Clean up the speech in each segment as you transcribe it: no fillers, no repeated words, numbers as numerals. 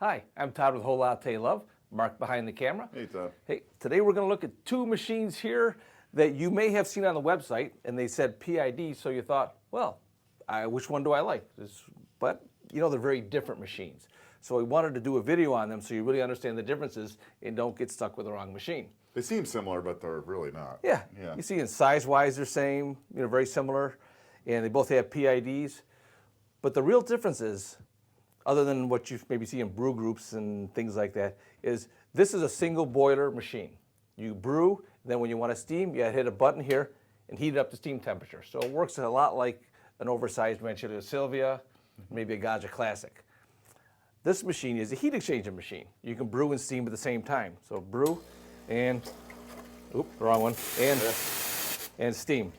Hi, I'm Todd with Whole Latte Love, Mark behind the camera. Hey, Todd. Hey, today we're going to look at two machines here that you may have seen on the website, and they said PID, so you thought, well, which one do I like? But, you know, they're very different machines. So we wanted to do a video on them so you really understand the differences and don't get stuck with the wrong machine. They seem similar, but they're really not. Yeah. You see in size-wise they're same, you know, very similar, and they both have PIDs. But the real difference is, other than what you maybe see in brew groups and things like that, is this is a single boiler machine. You brew, then when you want to steam, you hit a button here and heat it up to steam temperature. So it works a lot like an oversized Ranchilla Sylvia, maybe a Gazza Classic. This machine is a heat exchanger machine. You can brew and steam at the same time. So brew and, wrong one, and steam.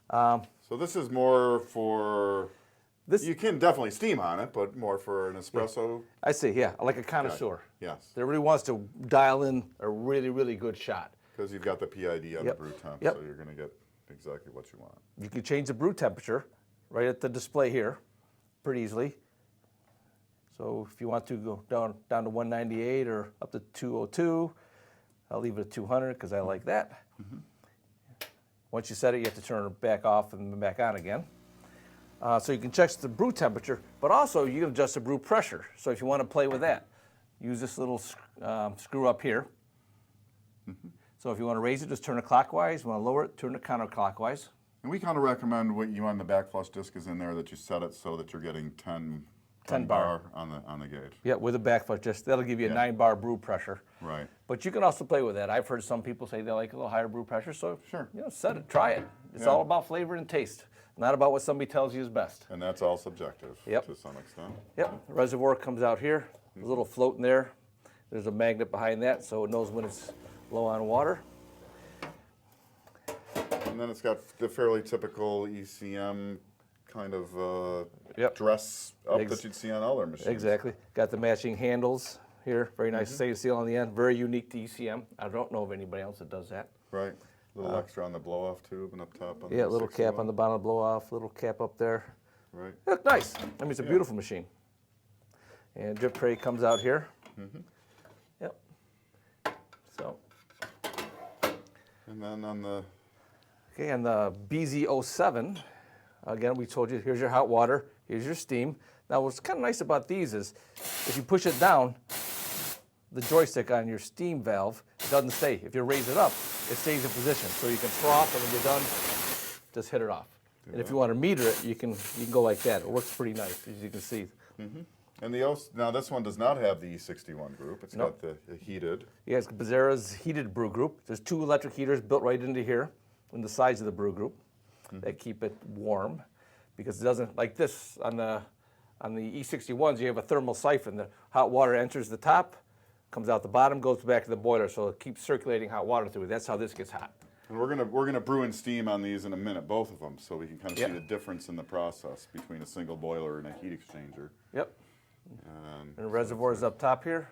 So this is more for, you can definitely steam on it, but more for an espresso. I see, yeah, like a connoisseur. Yes. That really wants to dial in a really, really good shot. Because you've got the PID on the brew temp, so you're going to get exactly what you want. You can change the brew temperature right at the display here pretty easily. So if you want to go down to 198 or up to 202, I'll leave it at 200 because I like that. Once you set it, you have to turn it back off and then back on again. So you can check the brew temperature, but also you can adjust the brew pressure. So if you want to play with that, use this little screw up here. So if you want to raise it, just turn it clockwise. You want to lower it, turn it counterclockwise. And we kind of recommend what you on the backflush disc is in there, that you set it so that you're getting 10 bar on the gauge. Yeah, with a backflush disc. That'll give you a 9 bar brew pressure. Right. But you can also play with that. I've heard some people say they like a little higher brew pressure, so sure, you know, set it, try it. It's all about flavor and taste, not about what somebody tells you is best. And that's all subjective to some extent. Yep. The reservoir comes out here. There's a little float in there. There's a magnet behind that, so it knows when it's low on water. And then it's got the fairly typical ECM kind of dress up that you'd see on all their machines. Exactly. Got the matching handles here. Very nice stainless steel on the end. Very unique to ECM. I don't know of anybody else that does that. Right. A little extra on the blow-off tube and up top. On the little cap on the bottom of the blow-off, little cap up there. Right. Look, nice. I mean, it's a beautiful machine. And drip tray comes out here. Yep. So. And then on the... Okay, and the BZ07, again, we told you, here's your hot water, here's your steam. Now, what's kind of nice about these is, if you push it down, the joystick on your steam valve, it doesn't stay. If you raise it up, it stays in position. So you can froth, and when you're done, just hit it off. And if you want to meter it, you can go like that. It works pretty nice, as you can see. And now this one does not have the E61 group. It's got the heated. Yeah, it's Bezzera's heated brew group. There's 2 electric heaters built right into here on the sides of the brew group that keep it warm, because it doesn't, like this, on the E61s, you have a thermal siphon. The hot water enters the top, comes out the bottom, goes back to the boiler, so it keeps circulating hot water through it. That's how this gets hot. And we're gonna brew and steam on these in a minute, both of them, so we can kind of see the difference in the process between a single boiler and a heat exchanger. Yep. And the reservoir is up top here.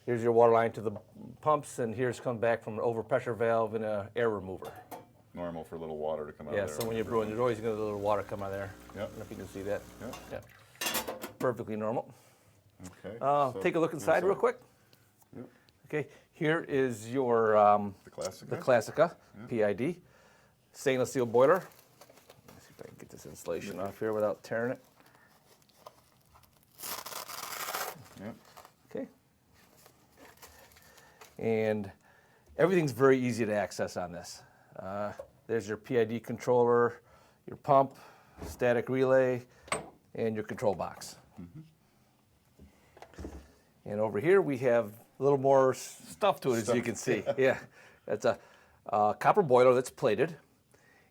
Here's your water line to the pumps, and here's come back from an overpressure valve and an air remover. Normal for a little water to come out of there. Yeah, so when you're brewing, there's always going to be a little water come out of there. Yep. I don't know if you can see that. Yep. Perfectly normal. Okay. Take a look inside real quick. Yep. Okay, here is your the Classika. The Classika PID. Stainless steel boiler. Let's see if I can get this insulation off here without tearing it. Yep. Okay. And everything's very easy to access on this. There's your PID controller, your pump, static relay, and your control box. And over here we have a little more stuff to it, as you can see. Yeah, that's a copper boiler that's plated.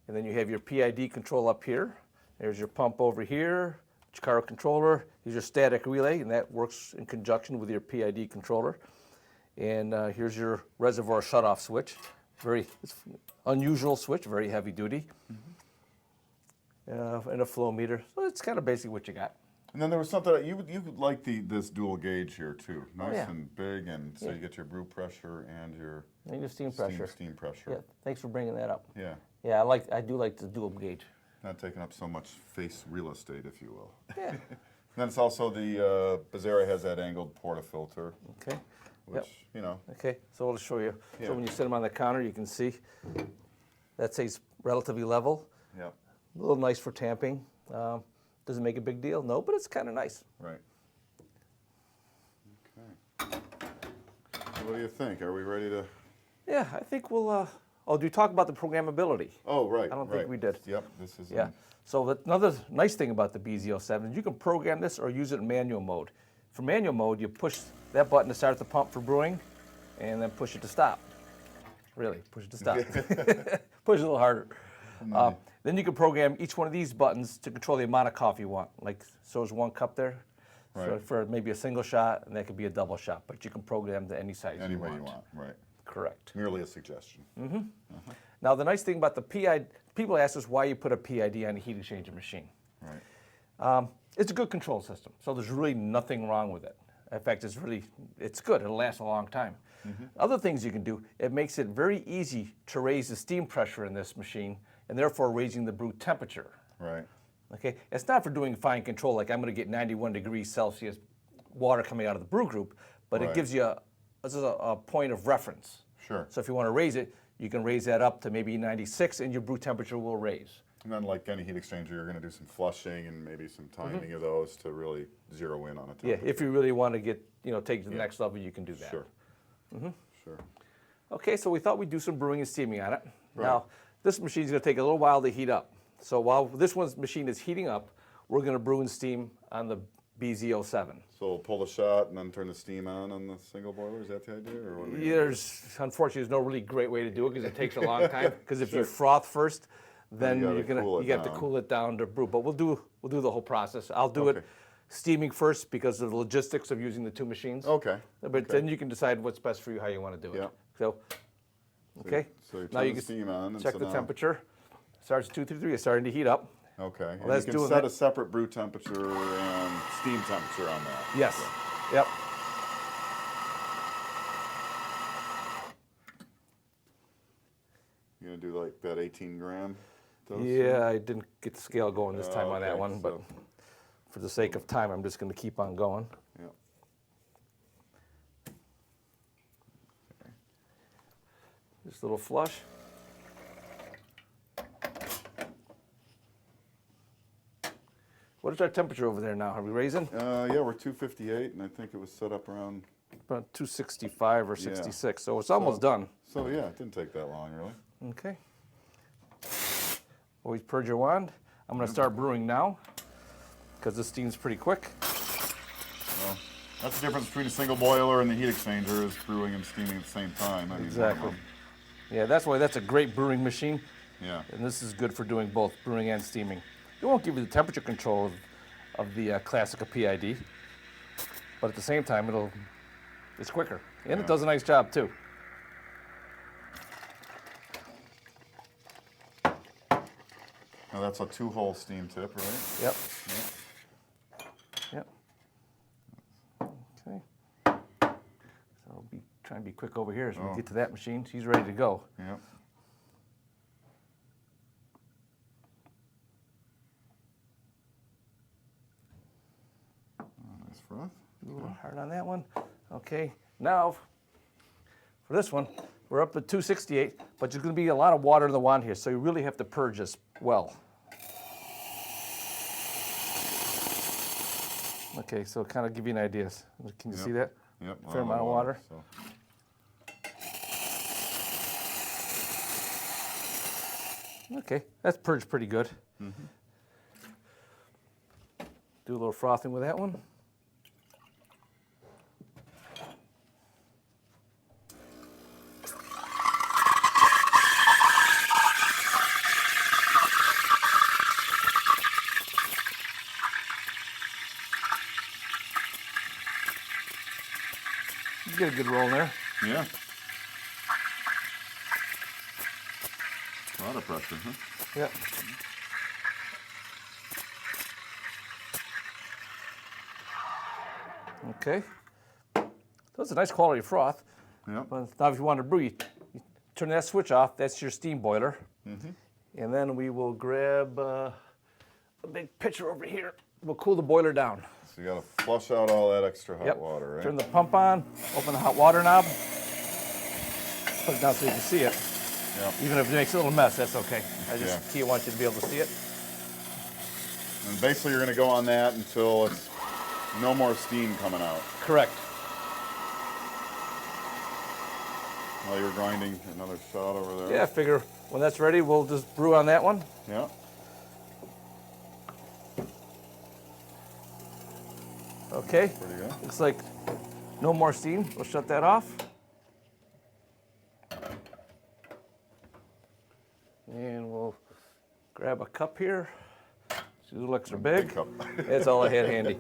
And then you have your PID control up here. There's your pump over here, your controller. Here's your static relay, and that works in conjunction with your PID controller. And here's your reservoir shutoff switch. It's unusual switch, very heavy duty. And a flow meter. So it's kind of basically what you got. And then there was something you like this dual gauge here too, nice and big, and so you get your brew pressure and your steam pressure. Steam pressure. Yeah, thanks for bringing that up. Yeah. Yeah, I do like the dual gauge. Not taking up so much face real estate, if you will. Yeah. then it's also the Bezzera has that angled portafilter, Okay. which, you know. Okay, so I'll show you. Yeah. So when you sit them on the counter, you can see that stays relatively level. Yeah. A little nice for tamping. Doesn't make a big deal, no, but it's kind of nice. Right. Okay. What do you think? Are we ready to? Yeah, I think we'll. Oh, do you talk about the programmability? Oh, right. I don't think we did. Yep. This is. Yeah. So another nice thing about the BZ07 is you can program this or use it in manual mode. For manual mode, you push that button to start the pump for brewing, and then push it to stop. Really, push it to stop. Push it a little harder. Then you can program each one of these buttons to control the amount of coffee you want. Like, so there's 1 cup there. Right. So for maybe a single shot, and that could be a double shot, but you can program to any size Any you way want. you want. Right. Correct. Merely a suggestion. Now, the nice thing about the PID, people ask us why you put a PID on a heat exchanger machine. Right. It's a good control system, so there's really nothing wrong with it. In fact, it's good. It'll last a long time. Other things you can do, it makes it very easy to raise the steam pressure in this machine, and therefore raising the brew temperature. Right. Okay, it's not for doing fine control, like I'm going to get 91 degrees Celsius water coming out of the brew group, but it Right. gives you a point of reference. Sure. So if you want to raise it, you can raise that up to maybe 96, and your brew temperature will raise. And then, like any heat exchanger, you're going to do some flushing and maybe some timing of those to really zero in on a temperature. Yeah, if you really want to get, take it to the next level, you can do that. Sure. Sure. Okay, so we thought we'd do some brewing and steaming on it. Right. Now, this machine's going to take a little while to heat up. So while this machine is heating up, we're going to brew and steam on the BZ07. So we'll pull the shot and then turn the steam on the single boiler. Is that the idea, or what? Unfortunately, there's no really great way to do it because it takes a long time. Because if you froth first, then you you have to cool it down to brew. But we'll do the whole process. I'll do it steaming first because of the logistics of using the 2 machines. Okay. But then you can decide what's best for you, how you want to do it. Yeah. So, okay. So you now turn you the can steam on. And check so the now- temperature. Starts 233. It's starting to heat up. Okay. And that's you can doing set that. a separate brew temperature and steam temperature on that. Yes. Yep. You're going to do like that 18 gram dose? Yeah, I didn't get the scale going this time on that Okay, one, but so- for the sake of time, I'm just going to keep on going. Yeah. Just a little flush. What is our temperature over there now? Are we raising? Yeah, we're 258, and I think it was set up around. About 265 or 66, so it's almost done. So yeah, it didn't take that long, really. Okay. Always purge your wand. I'm going to start brewing now because this steam's pretty quick. Well, that's the difference between a single boiler and the heat exchanger, is brewing and steaming at the same time. I mean, Exactly. Yeah, that's why that's a great brewing machine, Yeah. and this is good for doing both brewing and steaming. It won't give you the temperature control of the Classika PID, but at the same time, it's quicker, and it does a nice job too. Now that's a 2-hole steam tip, right? Yep. Yep. Okay. So I'll be trying to be quick over here as we get to that machine. She's ready to go. Yep. Nice froth. A little hard on that one. Okay. Now, for this one, we're up to 268, but there's going to be a lot of water in the wand here, so you really have to purge this well. Okay, so kind of give you an idea. Can you see that? Yep. Fair amount of water. So. Okay, that's purged pretty good. Do a little frothing with that one. You get a good roll there. Yeah. A lot of pressure, huh? Yep. Okay. That's a nice quality froth. Yep. But now if you want to brew, you turn that switch off. That's your steam boiler. And then we will grab a big pitcher over here. We'll cool the boiler down. So you got to flush out all that extra hot Yep. water, right? Turn the pump on, open the hot water knob, put it down so you can see it. Yep. Even if it makes a little mess, that's okay. I just Yeah. want you to be able to see it. And basically you're going to go on that until it's no more steam coming out. Correct. While you're grinding another shot over there. Yeah, I figure when that's ready, we'll just brew on that one. Yeah. Okay. Pretty good. Looks like no more steam. We'll shut that off. And we'll grab a cup here. See, the looks are big. cup. That's all I had handy.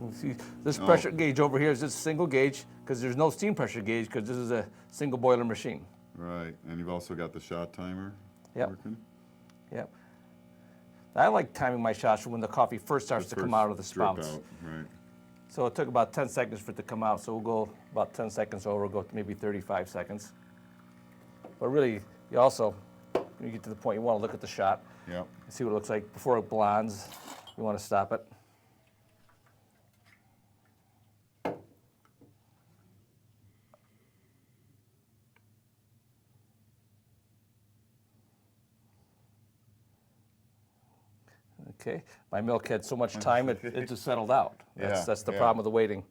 You see, this pressure gauge over here is just single gauge because there's no steam pressure gauge because this is a single boiler machine. Right, and you've also got the shot timer Yep. working. Yep. I like timing my shots when the coffee first starts to come out of the Drip spouts. out, right. So it took about 10 seconds for it to come out. So we'll go about 10 seconds over, we'll go to maybe 35 seconds. But really, you also, when you get to the point you want to look at the shot, Yep. see what it looks like before it blondes. You want to stop it. Okay, my milk had so much time it just settled out. That's the problem with the waiting.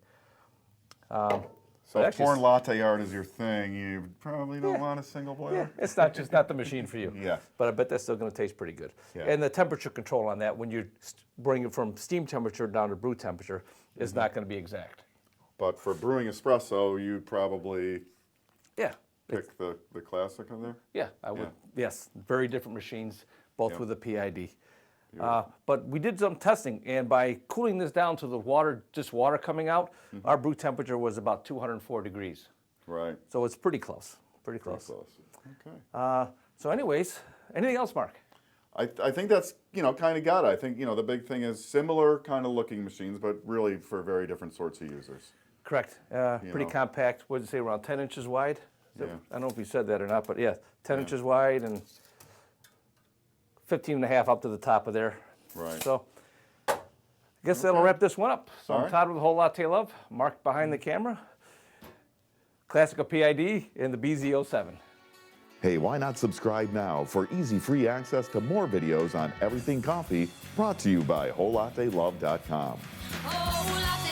So But if actually pouring latte art is your thing, you probably don't want a single Yeah, boiler. it's not just not the machine for you. Yeah. But I bet that's still going to taste pretty good. Yeah. And the temperature control on that, when you bring it from steam temperature down to brew temperature, is not going to be exact. But for brewing espresso, you probably Yeah. pick the Classika there. Yeah, I would. Yeah. Yes, very different machines, both Yep. with a PID. But we did some testing, and by cooling this down to the water, just water coming out, our brew temperature was about 204 degrees. Right. So it's pretty close. Pretty Pretty close. close. Okay. So, anyways, anything else, Mark? I think that's, kind of got it. I think, the big thing is similar kind of looking machines, but really for very different sorts of users. Correct. Pretty know. compact. What did you say? Around 10 inches wide. Yeah. I don't know if you said that or not, but yeah, 10 inches wide and 15 and a half up to the top of there. Right. So I guess that'll wrap this one up. So All I'm right. Todd with a whole latte love. Mark behind the camera. Classika PID and the BZ07. Hey, why not subscribe now for easy free access to more videos on everything coffee, brought to you by WholeLatteLove.com. Oh, latte